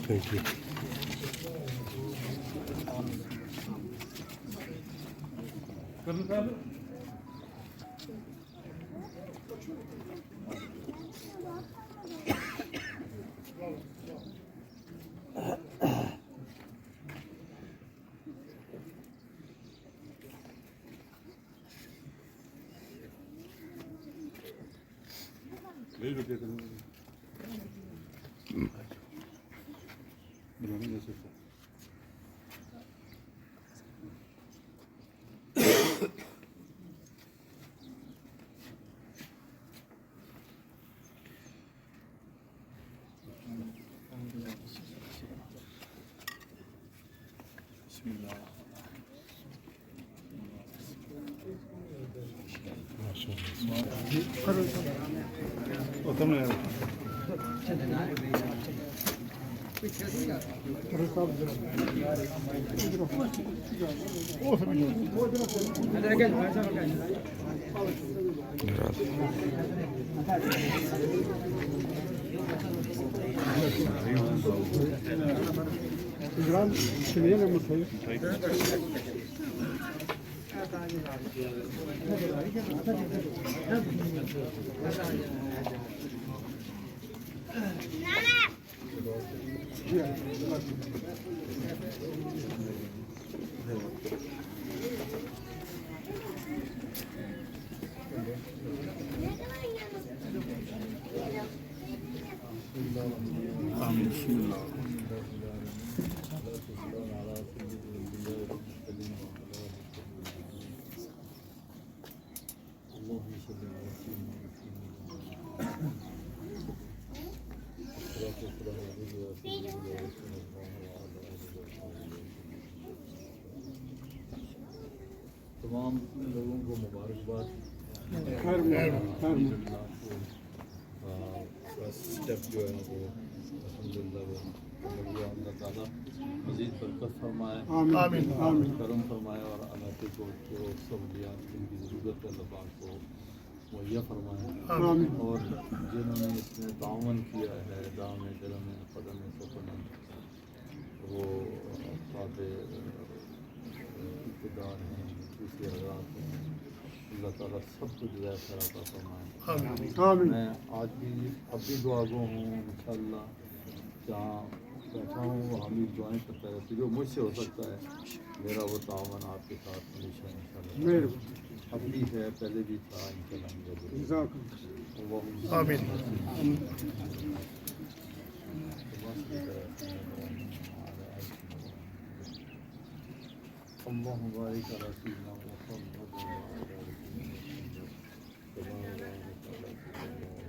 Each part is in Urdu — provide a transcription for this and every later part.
Thank you. تمام لوگوں کو مبارکباد. اسٹیپ جو ہے وہ الحمد للہ اللہ تعالیٰ مزید برکت فرمائے, کرم فرمائے اور علاقے کو جو سہولیات جن کی ضرورت ہے اللہ پاک کو مہیا فرمائے, اور جنہوں نے اس میں تعاون کیا ہے دام درم قدم سفن وہ افراد اقتدار ہیں, دوسرے حضرات ہیں, اللہ تعالیٰ سب کو جزائے خیر عطا فرمائے. میں آج بھی اپنی دعا گو ہوں, انشاءاللہ جہاں بیٹھا ہوں وہاں بھی دعائیں کرتا رہتی, جو مجھ سے ہو سکتا ہے میرا وہ تعاون آپ کے ساتھ ہمیشہ انشاءاللہ اب بھی ہے, پہلے بھی تھا انشاءاللہ. اللهم بارك على سيدنا محمد وعلى آل محمد كما باركت على سيدنا محمد.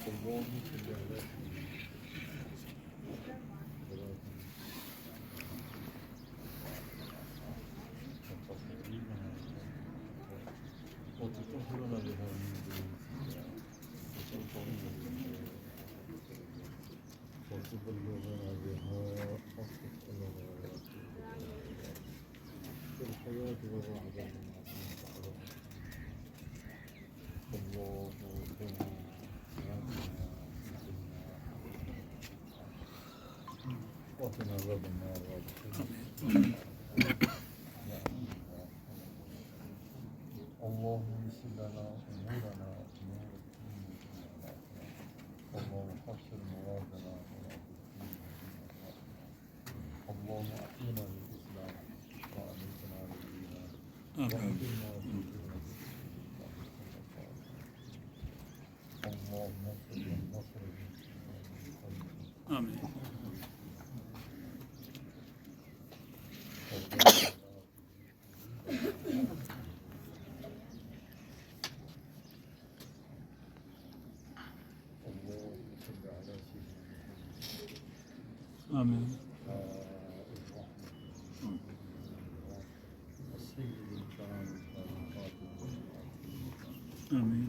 اللهم صل على وتطهرنا بها من ذنوبنا وترفعنا وتبلغنا بها أقصى الغايات في الحياة وبعد الممات. اللهم وقنا عذاب النار. اللهم يسر لنا أمورنا اللهم حسن مرادنا اللهم أحينا بالإسلام وأمتنا بالإيمان وأقمنا بالجنة اللهم صل النصر آمين. آمين. آمين.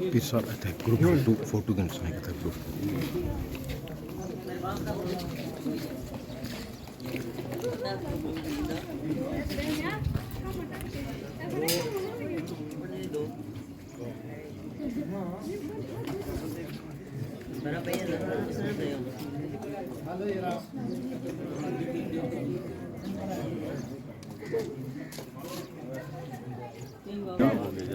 Bisa ada grup foto kan saya kata grup.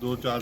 2-4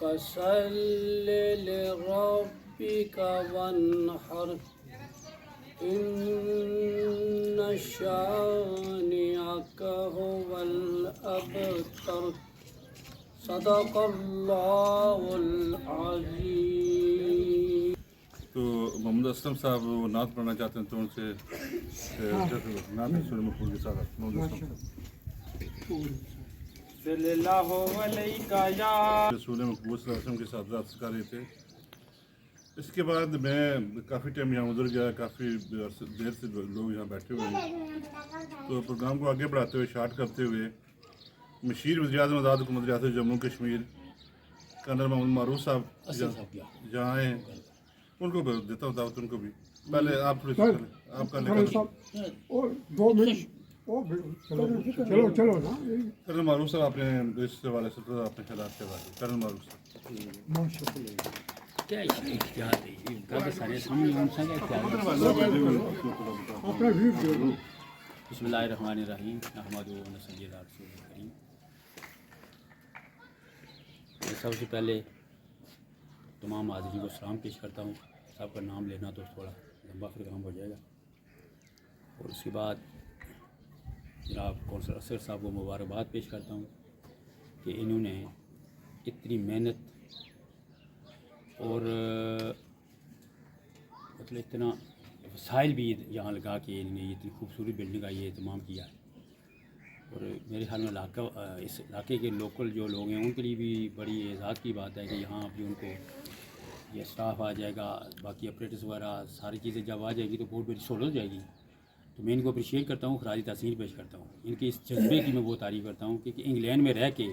فصل لربك وانحر إن شانئك هو الأبتر صدق الله العظيم. تو محمد اسلم صاحب وہ نعت پڑھنا چاہتے ہیں تو ان سے نعت سورہ مقبول کے ساتھ محمد اسلم صلی اللہ علیہ یا رسول مقبول صلی اللہ علیہ وسلم کے ساتھ رات سکھا رہے تھے. اس کے بعد میں کافی ٹائم یہاں گزر گیا, کافی دیر سے لوگ یہاں بیٹھے ہوئے ہیں. تو پروگرام کو آگے بڑھاتے ہوئے شارٹ کرتے ہوئے مشیر وزیر اعظم آزاد حکومت ریاست جموں کشمیر کرنل محمد معروف صاحب جہاں آئے ہیں ان کو دیتا ہوں دعوت. ان کو بھی پہلے آپ تھوڑی سی آپ کا اور 2 منٹ چلو نا. کرنل معروف صاحب آپ نے اس حوالے سے اپنے خیالات کے بارے کرنل معروف صاحب. کیا اختیار ہے گل سارے سامنے ہون سکے اپنا ویڈیو بسم اللہ الرحمن الرحیم احمد و نصلی اللہ رسول کریم. میں سب سے پہلے تمام حاضرین کو سلام پیش کرتا ہوں. سب کا نام لینا تو تھوڑا لمبا پروگرام ہو جائے گا. اور اس کے بعد جناب کونسل اسد صاحب کو مبارکباد پیش کرتا ہوں کہ انہوں نے اتنی محنت اور مطلب اتنا وسائل بھی یہاں لگا کے انہوں نے اتنی خوبصورت بلڈنگ کا یہ اہتمام کیا ہے. اور میرے خیال میں اس علاقے کے لوکل جو لوگ ہیں ان کے لیے بھی بڑی اعزاز کی بات ہے کہ یہاں بھی ان کو یہ اسٹاف آ جائے گا, باقی اپریٹس وغیرہ ساری چیزیں جب آ جائے گی تو بہت بڑی سہولت ہو جائے گی. تو میں ان کو اپریشیٹ کرتا ہوں, خراج تحسین پیش کرتا ہوں. ان کے اس جذبے کی میں بہت تعریف کرتا ہوں کہ انگلینڈ میں رہ کے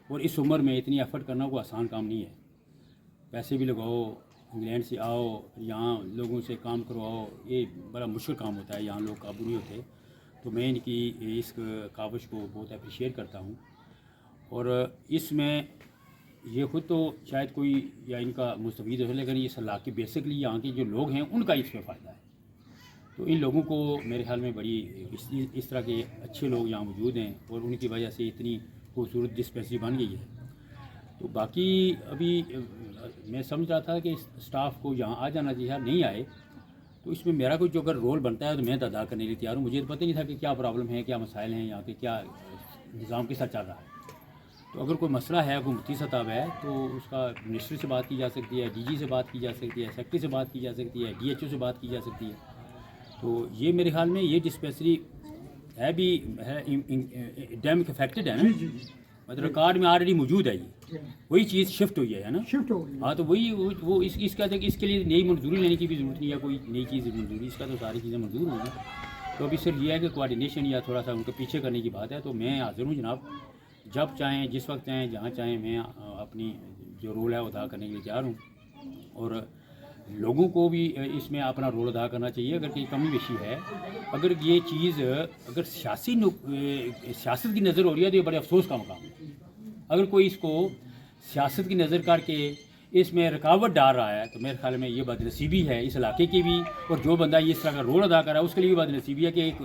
اور اس عمر میں اتنی ایفرٹ کرنا کوئی آسان کام نہیں ہے. پیسے بھی لگاؤ, انگلینڈ سے آؤ, یہاں لوگوں سے کام کرواؤ, یہ بڑا مشکل کام ہوتا ہے. یہاں لوگ قابو نہیں ہوتے. تو میں ان کی اس کاوش کو بہت اپریشیٹ کرتا ہوں. اور اس میں یہ خود تو شاید کوئی یا ان کا مستفید ہو, لیکن اس علاقے بیسکلی یہاں کے جو لوگ ہیں ان کا اس میں فائدہ ہے. تو ان لوگوں کو میرے خیال میں بڑی اس طرح کے اچھے لوگ یہاں موجود ہیں اور ان کی وجہ سے اتنی خوبصورت ڈسپینسری بن گئی ہے. تو باقی ابھی میں سمجھ رہا تھا کہ اسٹاف کو یہاں آ جانا چاہیے, نہیں آئے تو اس میں میرا کوئی جو اگر رول بنتا ہے تو میں ادا کرنے کے لیے تیار ہوں. مجھے تو پتہ نہیں تھا کہ کیا پرابلم ہے, کیا مسائل ہیں یہاں کے, کیا نظام کے ساتھ چل رہا ہے. تو اگر کوئی مسئلہ ہے, حکومتی سطح ہے, تو اس کا منسٹر سے بات کی جا سکتی ہے, ڈی جی سے بات کی جا سکتی ہے, سیکٹری سے بات کی جا سکتی ہے, ڈی ایچ او سے بات کی جا سکتی ہے. تو یہ میرے خیال میں یہ ڈسپینسری ہے بھی ہے ڈیمک افیکٹڈ ہے نا, مطلب ریکارڈ میں آلریڈی موجود ہے. یہ وہی چیز شفٹ ہوئی ہے نا, شفٹ ہو گئی. ہاں. تو وہی وہ اس کا اس کے لیے نئی منظوری لینے کی بھی ضرورت نہیں ہے, کوئی نئی چیز منظوری, اس کا تو ساری چیزیں منظور ہوں گی. تو ابھی صرف یہ ہے کہ کوآرڈینیشن یا تھوڑا سا ان کو پیچھے کرنے کی بات ہے. تو میں حاضر ہوں جناب, جب چاہیں, جس وقت چاہیں, جہاں چاہیں, میں اپنی جو رول ہے وہ ادا کرنے کے لیے تیار ہوں. اور لوگوں کو بھی اس میں اپنا رول ادا کرنا چاہیے. اگر کوئی کمی بیشی ہے, اگر یہ چیز اگر سیاست کی نظر ہو رہی ہے تو یہ بڑے افسوس کا مقام ہے. اگر کوئی اس کو سیاست کی نظر کر کے اس میں رکاوٹ ڈال رہا ہے تو میرے خیال میں یہ بدنصیبی ہے اس علاقے کی بھی, اور جو بندہ یہ اس طرح کا رول ادا کر رہا ہے اس کے لیے بھی بدنصیبی ہے کہ ایک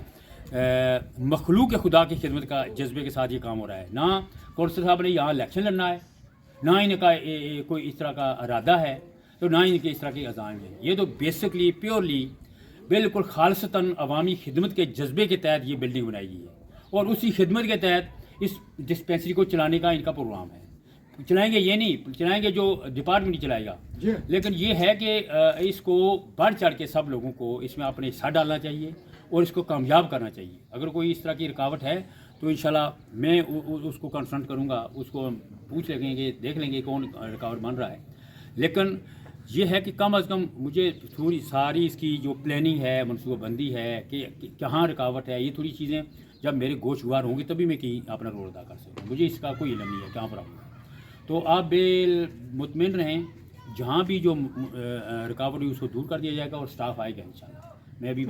مخلوق خدا کی خدمت کا جذبے کے ساتھ یہ کام ہو رہا ہے. نہ کونسل صاحب نے یہاں الیکشن لڑنا ہے, نہ ان کا کوئی اس طرح کا ارادہ ہے, تو نہ ان کے اس طرح کے عزائم ہیں. یہ تو بیسکلی پیورلی بالکل خالصتاً عوامی خدمت کے جذبے کے تحت یہ بلڈنگ بنائی گئی ہے, اور اسی خدمت کے تحت اس ڈسپینسری کو چلانے کا ان کا پروگرام ہے. چلائیں گے یہ نہیں چلائیں گے جو ڈپارٹمنٹ ہی چلائے گا, لیکن یہ ہے کہ اس کو بڑھ چڑھ کے سب لوگوں کو اس میں اپنے حصہ ڈالنا چاہیے اور اس کو کامیاب کرنا چاہیے. اگر کوئی اس طرح کی رکاوٹ ہے تو انشاءاللہ میں اس کو کنفرنٹ کروں گا, اس کو پوچھ لیں گے, دیکھ لیں گے کون رکاوٹ بن رہا ہے. لیکن یہ ہے کہ کم از کم مجھے تھوڑی ساری اس کی جو پلاننگ ہے, منصوبہ بندی ہے کہ کہاں رکاوٹ ہے, یہ تھوڑی چیزیں جب میرے گوش گوار ہوں گی تبھی میں کہیں اپنا رول ادا کر سکوں. مجھے اس کا کوئی علم نہیں ہے کہاں پر آؤں گا. تو آپ مطمئن رہیں, جہاں بھی جو رکاوٹ ہے اس کو دور کر دیا جائے گا اور اسٹاف آئے گا انشاءاللہ. میں ابھی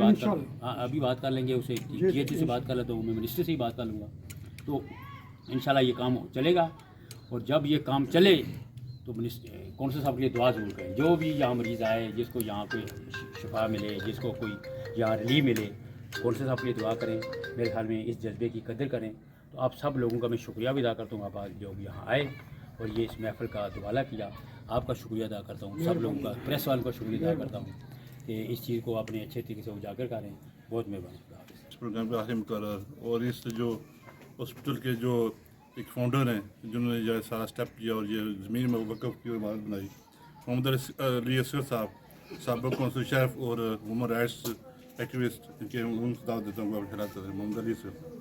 بات کر لیں گے اسے, ڈی ایچ او سے بات کر لیتا ہوں, میں منسٹر سے ہی بات کر لوں گا. تو انشاءاللہ یہ کام چلے گا. اور جب یہ کام چلے تو کونسل صاحب کے لیے دعا ضرور کریں. جو بھی یہاں مریض آئے, جس کو یہاں کوئی شفا ملے, جس کو کوئی یہاں ریلیف ملے, کونسل صاحب کے لیے دعا کریں. میرے خیال میں اس جذبے کی قدر کریں. تو آپ سب لوگوں کا میں شکریہ بھی ادا کرتا ہوں. آپ جو یہاں آئے اور یہ اس محفل کا دوبالا کیا. آپ کا شکریہ ادا کرتا ہوں, سب لوگوں کا, پریس والوں کا شکریہ ادا کرتا ہوں کہ اس چیز کو آپ نے اچھے طریقے سے اجاگر کریں. بہت مہربانی. اس پروگرام کا آخری مقرر اور اس جو ہاسپٹل کے جو ایک فاؤنڈر ہیں جنہوں نے یہ سارا اسٹیپ کیا اور یہ زمین میں وقف کی عمارت بنائی, محمد علی اصغر صاحب, سابق کونسل شیف اور ہیومن رائٹس ایکٹیوسٹ, ان کے ان کو دعوت دیتا ہوں کہ آپ خیرات کریں. محمد علی اصغر.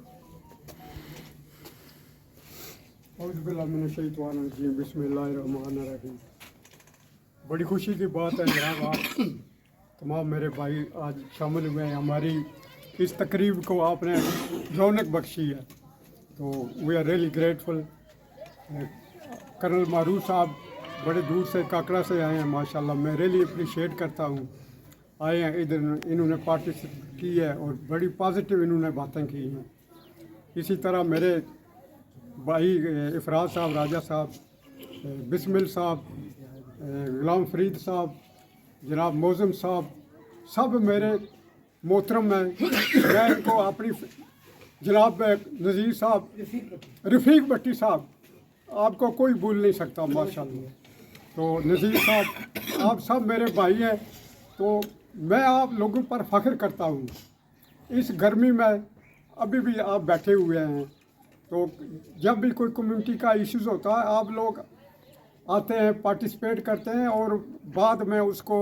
اعوذ باللہ من الشیطان الرجیم, بسم اللہ الرحمن الرحیم. بڑی خوشی کی بات ہے جناب, آپ تمام میرے بھائی آج شامل ہوئے ہیں. ہماری اس تقریب کو آپ نے رونق بخشی ہے, تو we are really grateful. Colonel Maroof صاحب بڑے دور سے کاکڑا سے آئے ہیں, ماشاءاللہ میں ریئلی اپریشیٹ کرتا ہوں. آئے ہیں ادھر, انہوں نے پارٹیسپیٹ کی ہے اور بڑی پازیٹیو انہوں نے باتیں کی ہیں. اسی طرح میرے بھائی افراد صاحب, راجہ صاحب, بسمل صاحب, غلام فرید صاحب, جناب موزم صاحب, سب میرے محترم ہیں. میں ان کو اپنی جناب نذیر صاحب, رفیق بٹی صاحب, آپ کو کوئی بھول نہیں سکتا ماشاءاللہ. تو نذیر صاحب, آپ سب میرے بھائی ہیں, تو میں آپ لوگوں پر فخر کرتا ہوں. اس گرمی میں ابھی بھی آپ بیٹھے ہوئے ہیں, تو جب بھی کوئی کمیونٹی کا ایشوز ہوتا ہے آپ لوگ آتے ہیں, پارٹیسپیٹ کرتے ہیں اور بعد میں اس کو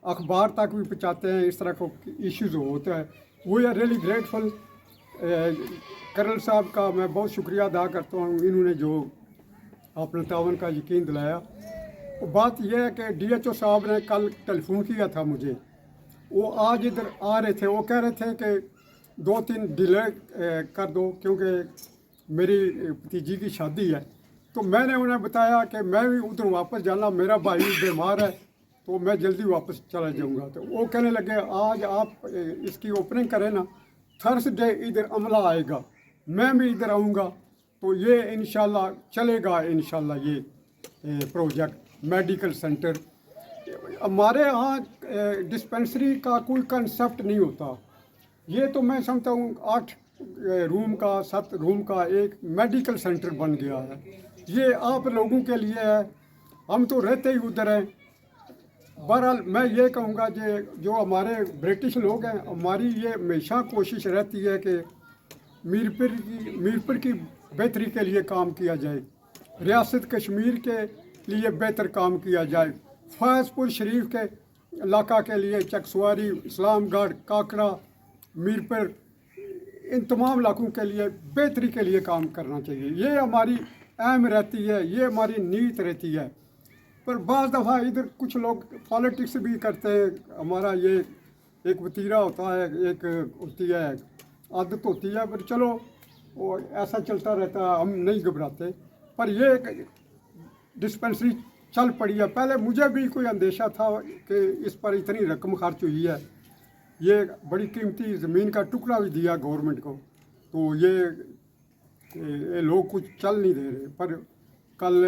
اخبار تک بھی پہنچاتے ہیں. اس طرح کو ایشوز ہوتا ہے. We are really grateful. Colonel صاحب کا میں بہت شکریہ ادا کرتا ہوں, انہوں نے جو اپنے تعاون کا یقین دلایا. بات یہ ہے کہ ڈی ایچ او صاحب نے کل ٹیلی فون کیا تھا مجھے, وہ آج ادھر آ رہے تھے. وہ کہہ رہے تھے کہ 2-3 ڈیلے کر دو کیونکہ میری بھتیجی کی شادی ہے. تو میں نے انہیں بتایا کہ میں بھی ادھر واپس جانا, میرا بھائی بیمار ہے, تو میں جلدی واپس چلا جاؤں گا. تو وہ کہنے لگے آج آپ اس کی اوپننگ کریں نا, تھرسڈے ادھر عملہ آئے گا, میں بھی ادھر آؤں گا, تو یہ انشاءاللہ چلے گا انشاءاللہ یہ پروجیکٹ میڈیکل سینٹر. ہمارے ہاں ڈسپنسری کا کوئی کنسیپٹ نہیں ہوتا. یہ تو میں سمجھتا ہوں 8 روم کا 7 روم کا ایک میڈیکل سینٹر بن گیا ہے. یہ آپ لوگوں کے لیے ہے, ہم تو رہتے ہی ادھر ہیں. بہرحال میں یہ کہوں گا کہ جو ہمارے برٹش لوگ ہیں, ہماری یہ ہمیشہ کوشش رہتی ہے کہ میرپور کی بہتری کے لیے کام کیا جائے, ریاست کشمیر کے لیے بہتر کام کیا جائے, فیض پور شریف کے علاقہ کے لیے, چکسواری, اسلام گڑھ, کاکڑا, میرپور, ان تمام علاقوں کے لیے بہتری کے لیے کام کرنا چاہیے. یہ ہماری اہم رہتی ہے, یہ ہماری نیت رہتی ہے. پر بعض دفعہ ادھر کچھ لوگ پالیٹکس بھی کرتے ہیں. ہمارا یہ ایک وتیرہ ہوتا ہے, ایک ہوتی ہے عادت ہوتی ہے, پر چلو وہ ایسا چلتا رہتا ہے, ہم نہیں گھبراتے. پر یہ ڈسپنسری چل پڑی ہے. پہلے مجھے بھی کوئی اندیشہ تھا کہ اس پر اتنی رقم خرچ ہوئی ہے, یہ بڑی قیمتی زمین کا ٹکڑا بھی دیا گورنمنٹ کو, تو یہ لوگ کچھ چل نہیں دے رہے. پر کل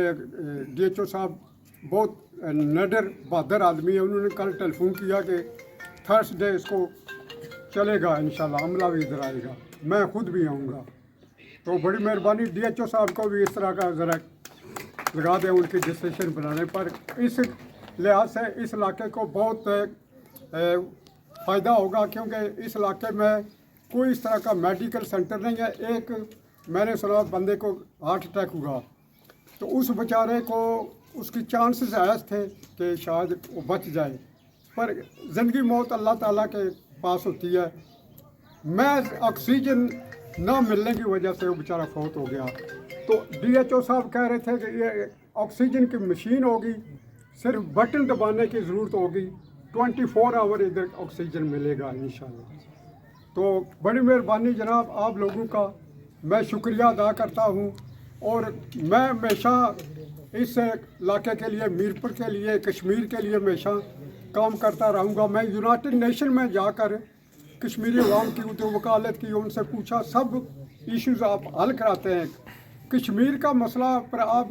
ڈی ایچ او صاحب بہت نڈر بہادر آدمی ہے, انہوں نے کل ٹیلی فون کیا کہ تھرسڈے اس کو چلے گا انشاءاللہ, عملہ بھی ادھر آئے گا, میں خود بھی آؤں گا. تو بڑی مہربانی ڈی ایچ او صاحب کو بھی اس طرح کا ذرا لگا دیں ان کی ڈسیشن بنانے پر. اس لحاظ سے اس علاقے کو بہت فائدہ ہوگا, کیونکہ اس علاقے میں کوئی اس طرح کا میڈیکل سینٹر نہیں ہے. ایک میں نے سنا بندے کو ہارٹ اٹیک ہوا, تو اس بیچارے کو اس کی چانسز ایسے تھے کہ شاید وہ بچ جائے, پر زندگی موت اللہ تعالیٰ کے پاس ہوتی ہے. میں آکسیجن نہ ملنے کی وجہ سے وہ بیچارہ فوت ہو گیا. تو ڈی ایچ او صاحب کہہ رہے تھے کہ یہ آکسیجن کی مشین ہوگی, صرف بٹن دبانے کی ضرورت ہوگی, 24 آور ادھر آکسیجن ملے گا انشاءاللہ. تو بڑی مہربانی جناب آپ لوگوں کا, میں شکریہ ادا کرتا ہوں. اور میں ہمیشہ اس علاقے کے لیے, میرپور کے لیے, کشمیر کے لیے ہمیشہ کام کرتا رہوں گا. میں یونائٹڈ نیشن میں جا کر کشمیری عوام کی وکالت کی, ان سے پوچھا سب ایشوز آپ حل کراتے ہیں, کشمیر کا مسئلہ پر آپ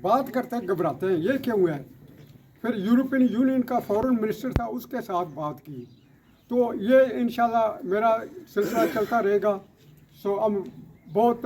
بات کرتے ہیں گھبراتے ہیں, یہ کیوں ہے؟ پھر یورپین یونین کا فورن منسٹر تھا, اس کے ساتھ بات کی. تو یہ انشاءاللہ میرا سلسلہ چلتا رہے گا. سو ہم بہت